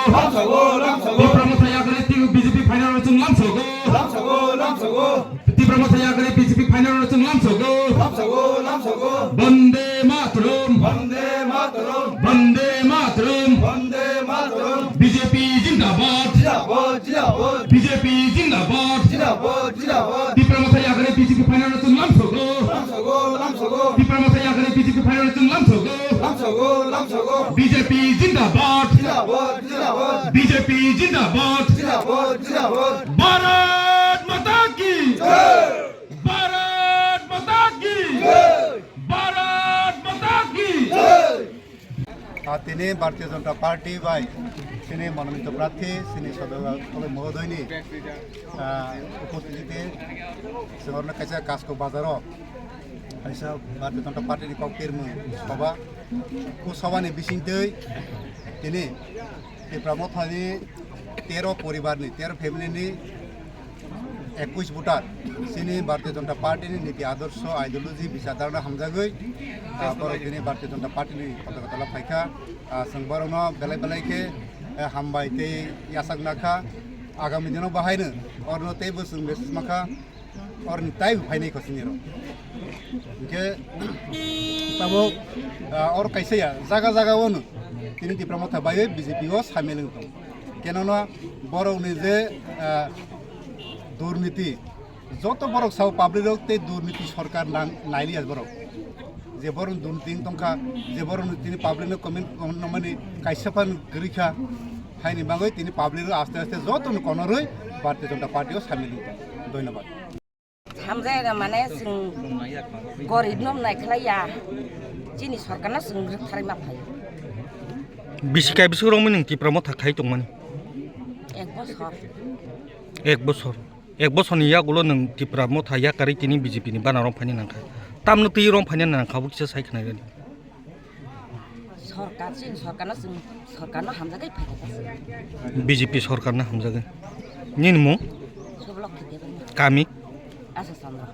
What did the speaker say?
Tipramosa Yagare BJP final Rachung Lamsogo. Tipramosa Yagare BJP final Rachung Lamsogo. Bande Mataram. BJP Jindabad. BJP Jindabad. Tipramosa Yagare BJP final Rachung Lamsogo. Tipramosa Yagare BJP final Rachung Lamsogo. BJP Jindabad. BJP Jindabad. Bharat Mata ki jai. Bharat Mata ki jai. Bharat Mata ki jai. তিনি ভারতীয় জনতা party by তিনি মনোনীত প্রার্থী তিনি সদর মহোদয়নি উপস্থিতিতে সেগুলো কাছে কাজকো বাজারও ভারতীয় জনতা পার্টির ককের সভা ও সভানি বিশিংতৈ তিনি ত্রিপুরামথানি 13 পরিবারনি 13 ফ্যামিলিনি 21 ভোটার তিনি ভারতীয় জনতা পার্টিনি নীতি আদর্শ আইডিওলজি বিচারধারা হামজাগৈ বড় তিনি ভারতীয় জনতা পার্টিনি পতাকা ফাইখা संबरनो बेलाय बेलायखे हामबाय ते यासाक नाखा आगामी दिनाव बाहायनो और न ते बोसोर मेसेज माखा और ताइ फाइनाय खसिनिरो के तबो और कैसेया जागा जागा वनो तिनि तिप्रामथा बाय बीजेपी ओ सामिल दं केनना बरौनि जे दुर्नीति যত বড় সাউ পাবলিক তে দুর্নীতি সরকার নাইলি আজ বড় যে বড় দুর্নীতি তংখা যে বড় তিনি পাবলিক কমেন্ট মানে কাইসাফান গরিখা হাইনি বাঙ্গই তিনি পাবলিক আস্তে আস্তে যত কনরই ভারতীয় জনতা পার্টিও সামিল ধন্যবাদ হামজায়গা মানে जों गरिब नम नायख्लाया जिनि सरकारना जों थारै माफायो बिसिकाय बिसोराव नों तिप्रामथा थाखाय दंमोन 1 বছর एक बसरनि यागुल नों तिप्रामथा याकारि तिनि बीजेपीनि बानाराव फानि नांखा तामनो ति रं फानि नांखाबो किसा सायखनाय गनि सरकारना हामजागै फायदा बीजेपी सरकारना हामजागै निनमु सबलक कामी आसा चन्द्र